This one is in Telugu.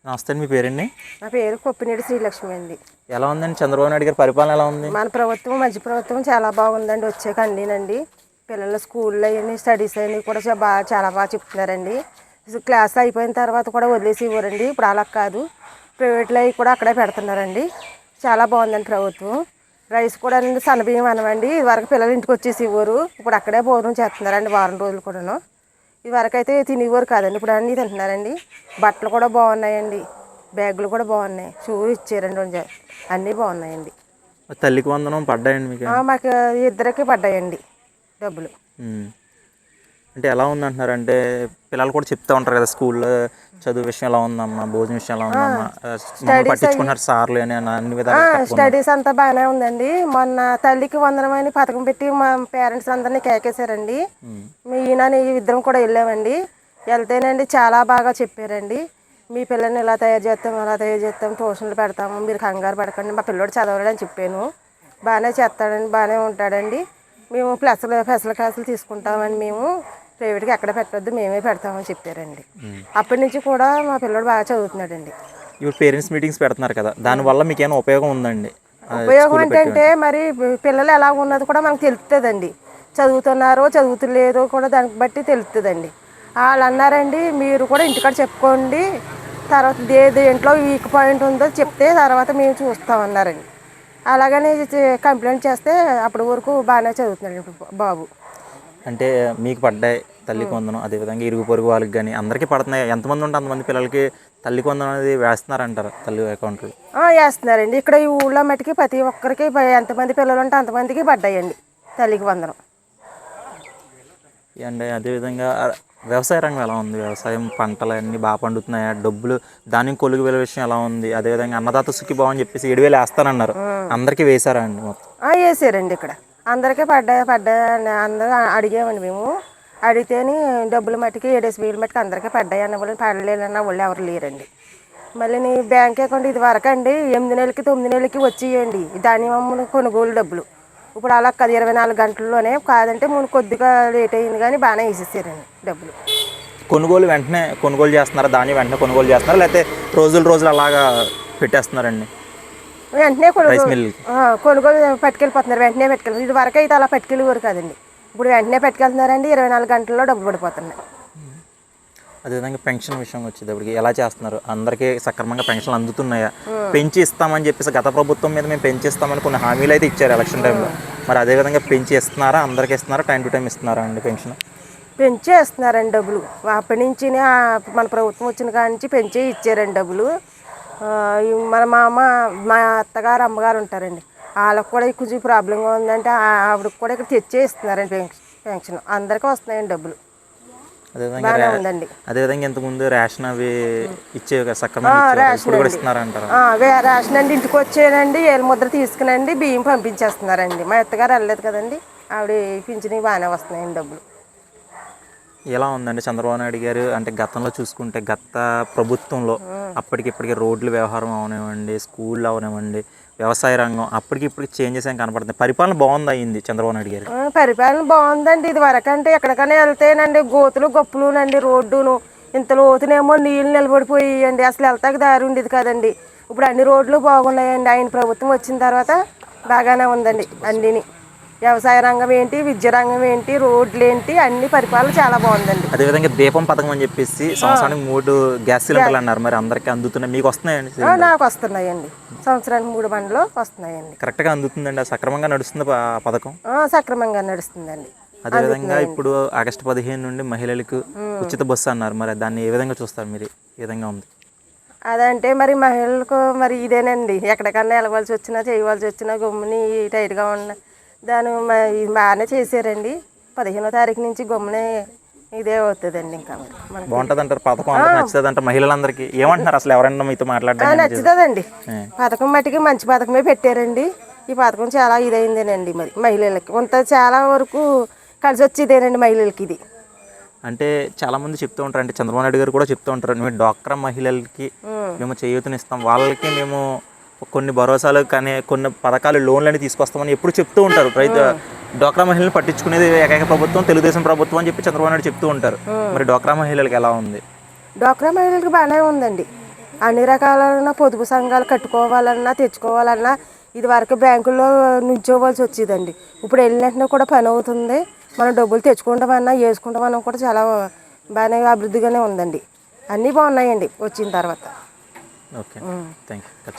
నమస్తే అండి. మీ పేరండి? నా పేరు కొప్పినేడి శ్రీలక్ష్మి అండి. ఎలా ఉందండి చంద్రబాబు నాయుడు గారి పరిపాలన ఎలా ఉంది? మన ప్రభుత్వం మంచి ప్రభుత్వం చాలా బాగుందండి. వచ్చాక అండినండి పిల్లల స్కూల్లో అయ్యి స్టడీస్ అన్నీ కూడా చాలా బాగా చెప్తున్నారండి. క్లాస్ అయిపోయిన తర్వాత కూడా వదిలేసి ఇవ్వరండి. ఇప్పుడు అలా కాదు, ప్రైవేట్లో అవి కూడా అక్కడే పెడుతున్నారండి. చాలా బాగుందండి ప్రభుత్వం. రైస్ కూడా సన్నబియ్యం అనమండి. ఇదివరకు పిల్లలు ఇంటికి వచ్చేసి ఇవ్వరు, ఇప్పుడు అక్కడే భోజనం చేస్తున్నారండి వారం రోజులు కూడాను. ఇదివరకు అయితే తినేవారు కాదండి, ఇప్పుడు అన్నీ తింటున్నారండి. బట్టలు కూడా బాగున్నాయండి, బ్యాగులు కూడా బాగున్నాయి, షూ ఇచ్చారండి, అన్నీ బాగున్నాయండి. తల్లికి వందనం పడ్డాయండి మీకు? మాకు ఇద్దరికి పడ్డాయండి డబ్బులు. అంటే ఎలా ఉందంటున్నారు? అంటే పిల్లలు కూడా చెప్తూ ఉంటారు కదా, స్కూల్లో చదువు విషయం ఎలా ఉందమ్మా, భోజనం విషయం ఎలా ఉందమ్మా, పట్టించుకుంటున్నారు సార్లు అని అన్ని విధాలు. స్టడీస్ అంతా బాగానే ఉందండి. మొన్న తల్లికి వందనమని పథకం పెట్టి మా పేరెంట్స్ అందరినీ కేకేశారండి. ఈయన ఇద్దరం కూడా వెళ్ళామండి. వెళ్తేనండి చాలా బాగా చెప్పారండి. మీ పిల్లల్ని ఇలా తయారు చేస్తాం, అలా తయారు చేస్తాం, ట్యూషన్లు పెడతాము, మీరు కంగారు పడకండి, మా పిల్లడు చదవడని చెప్పాను. బాగానే చేస్తాడండి, బాగానే ఉంటాడండి. మేము స్పెషల్ క్లాసులు తీసుకుంటామని, మేము ప్రైవేట్గా ఎక్కడ పెట్టొద్దు, మేమే పెడతామని చెప్పారండి. అప్పటి నుంచి కూడా మా పిల్లడు బాగా చదువుతున్నాడండి. ఇప్పుడు పేరెంట్స్ మీటింగ్స్ పెడుతున్నారు కదా, దానివల్ల మీకు ఏమైనా ఉపయోగం ఉందండి? ఉపయోగం ఏంటంటే మరి పిల్లలు ఎలా ఉన్నది కూడా మనకు తెలుస్తుందండి. చదువుతున్నారో చదువుతలేదో కూడా దాన్ని బట్టి తెలుస్తుందండి. వాళ్ళు అన్నారండి, మీరు కూడా ఇంటికాడ చెప్పుకోండి, తర్వాత దేంట్లో వీక్ పాయింట్ ఉందో చెప్తే తర్వాత మేము చూస్తామన్నారండి. అలాగని కంప్లైంట్ చేస్తే అప్పటి వరకు బాగానే చదువుతున్నాడు బాబు. అంటే మీకు పడ్డాయి తల్లికి వందనం, అదేవిధంగా ఇరుగు పొరుగు వాళ్ళకి కానీ అందరికీ పడుతున్నాయి. ఎంతమంది ఉంటే అంతమంది పిల్లలకి తల్లికి వందనం అనేది వేస్తున్నారంటారు తల్లి అకౌంట్లో? వేస్తున్నారండి. ఇక్కడ ఈ ఊళ్ళో మట్టుకి ప్రతి ఒక్కరికి ఎంతమంది పిల్లలు ఉంటే అంతమందికి పడ్డాయండి తల్లికి వందనం. అండ్ అదేవిధంగా వ్యవసాయ రంగం ఎలా ఉంది? వ్యవసాయం పంటలు అన్నీ బాగా పండుతున్నాయా? డబ్బులు ధాన్యం కొలుగు వేల విషయం ఎలా ఉంది? అదేవిధంగా అన్నదాత సుఖీభావం అని చెప్పేసి 7,000 వేస్తానన్నారు, అందరికీ వేసారా అండి? మొత్తం వేసారండి. ఇక్కడ అందరికీ పడ్డాయని అందరూ అడిగామండి. మేము అడిగితేనే డబ్బులు మట్టుకి 7,000 మట్టుకు అందరికీ పడ్డాయన్న వాళ్ళు, పడలేదన్న వాళ్ళు ఎవరు లేరండి. మళ్ళీ నీ బ్యాంక్ అకౌంట్ ఇది వరకు అండి 8 నెలలకి 9 నెలలకి వచ్చేయండి ధాన్యం కొనుగోలు డబ్బులు. ఇప్పుడు అలా కాదు, 24 గంటల్లోనే. కాదంటే ముందు కొద్దిగా లేట్ అయింది కానీ బాగానే వేసేసారండి డబ్బులు. కొనుగోలు వెంటనే కొనుగోలు చేస్తున్నారా? ధాన్యం వెంటనే కొనుగోలు చేస్తున్నారా, లేకపోతే రోజులు అలాగా పెట్టేస్తున్నారండి? వెంటనే కొనుగోలు పట్టుకెళ్ళిపోతున్నారు, వెంటనే పట్టుకెళ్ళి. ఇది వరకు అయితే అలా పట్టుకెళ్ళేవారు కాదండి, ఇప్పుడు వెంటనే పట్టుకెళ్తున్నారండి. 24 గంటల్లో డబ్బు పడిపోతున్నాయి. అదేవిధంగా పెన్షన్ విషయం వచ్చేటప్పటికి ఎలా చేస్తున్నారు? అందరికీ సక్రమంగా పెన్షన్లు అందుతున్నాయా? పెంచి ఇస్తామని చెప్పేసి గత ప్రభుత్వం మీద మేము పెంచిస్తామని కొన్ని హామీలు అయితే ఇచ్చారు ఎలక్షన్ టైంలో. మరి అదేవిధంగా పెంచి ఇస్తున్నారా? అందరికీ ఇస్తున్నారా? టైం టు టైం ఇస్తున్నారా అండి పెన్షన్? పెంచే ఇస్తున్నారండి డబ్బులు. అప్పటి నుంచి మన ప్రభుత్వం వచ్చిన కాడి నుంచి పెంచే ఇచ్చారండి డబ్బులు. మా అత్తగారు అమ్మగారు ఉంటారండి, వాళ్ళకి కూడా కొంచెం ప్రాబ్లంగా ఉందంటే ఆవిడకి కూడా ఇక్కడ తెచ్చే ఇస్తున్నారండి పెన్షన్. అందరికీ వస్తున్నాయండి డబ్బులు. అదేవిధంగా ఇంతకుముందు రేషన్ అవి ఇచ్చే సక్రమంగా ఇస్తున్నారంటారు? రేషన్ అండి ఇంటికి వచ్చేనండి, ఏళ్ళ ముద్ర తీసుకునండి బియ్యం పంపించేస్తున్నారండి. మా అత్తగారు వెళ్ళలేదు కదండి, ఆవిడ పింఛని బాగానే వస్తున్నాయండి డబ్బులు. ఎలా ఉందండి చంద్రబాబు నాయుడు గారు? అంటే గతంలో చూసుకుంటే గత ప్రభుత్వంలో అప్పటికిప్పటికీ రోడ్ల వ్యవహారం అవనివ్వండి, స్కూళ్ళు అవనివ్వండి, వ్యవసాయ రంగం అప్పటికిప్పటికి చేంజెస్ ఏం కనపడుతుంది? పరిపాలన బాగుంది అయింది చంద్రబాబు నాయుడు గారు? పరిపాలన బాగుందండి. ఇది వరకు అంటే ఎక్కడికైనా వెళ్తేనండి గోతులు గొప్పలునండి, రోడ్డును ఇంత లోతునేమో నీళ్ళు నిలబడిపోయాయండి, అసలు వెళ్తాక దారి ఉండేది కదండి. ఇప్పుడు అన్ని రోడ్లు బాగున్నాయండి. ఆయన ప్రభుత్వం వచ్చిన తర్వాత బాగానే ఉందండి. అన్నిని వ్యవసాయ రంగం ఏంటి, విద్య రంగం ఏంటి, రోడ్లు ఏంటి, అన్ని పరిపాలన చాలా బాగుందండి. అదేవిధంగా దీపం పథకం అని చెప్పేసి సంవత్సరానికి 3 గ్యాస్ సిలిండర్లు అన్నారు, మరి అందరికీ అందుతున్నాయి? మీకు వస్తున్నాయండి? నాకు వస్తున్నాయండి, సంవత్సరానికి 3 బండ్లు వస్తున్నాయండి. కరెక్ట్గా అందుతుందండి? సక్రమంగా నడుస్తుంది పథకం? సక్రమంగా నడుస్తుందండి. అదేవిధంగా ఇప్పుడు ఆగస్టు 15 నుండి మహిళలకు ఉచిత బస్సు అన్నారు, మరి దాన్ని ఏ విధంగా చూస్తారు మీరు? ఏ విధంగా ఉంది అదంటే? మరి మహిళలకు మరి ఇదేనండి, ఎక్కడికన్నా వెళ్ళవలసి వచ్చినా చేయవలసి వచ్చినా గమ్ముని టైట్గా ఉన్న దాని బాగానే చేశారండి. 15వ తారీఖు నుంచి గమ్మునే ఇదే అవుతుందండి. ఇంకా బాగుంటుంది అంటారు పథకం? నచ్చుతుంది అంటారు మహిళలందరికీ? ఏమంటున్నారు అసలు ఎవరైనా మీతో మాట్లాడడానికి? నచ్చుతుందండి. పథకం మట్టికి మంచి పథకమే పెట్టారండి. ఈ పథకం చాలా ఇదైందేనండి మరి మహిళలకి, కొంత చాలా వరకు కలిసి వచ్చేదేనండి మహిళలకి ఇది. అంటే చాలామంది చెప్తూ ఉంటారు, అంటే చంద్రబాబు నాయుడు గారు కూడా చెప్తూ ఉంటారు, మేము డ్వాక్రా మహిళలకి మేము చేయూతనిస్తాం, వాళ్ళకి మేము కొన్ని భరోసాలు కానీ కొన్ని పథకాలు లోన్లని తీసుకొస్తామని ఎప్పుడు చెప్తూ ఉంటారు. డ్వాక్రా మహిళలు పట్టించుకునేది ఏకైక ప్రభుత్వం తెలుగుదేశం ప్రభుత్వం అని చెప్పి చంద్రబాబు నాయుడు చెప్తూ ఉంటారు. మరి డ్వాక్రా మహిళలకు ఎలా ఉంది? డ్వాక్రా మహిళలకు బాగానే ఉందండి. అన్ని రకాలైన పొదుపు సంఘాలు కట్టుకోవాలన్నా తెచ్చుకోవాలన్నా ఇది వరకు బ్యాంకుల్లో నుంచోవలసి వచ్చేదండి. ఇప్పుడు వెళ్ళినట్టునే కూడా పని అవుతుంది. మనం డబ్బులు తెచ్చుకుంటామన్నా వేసుకుంటామన్నా కూడా చాలా బాగానే అభివృద్ధిగానే ఉందండి. అన్నీ బాగున్నాయండి వచ్చిన తర్వాత. Okay, thank you.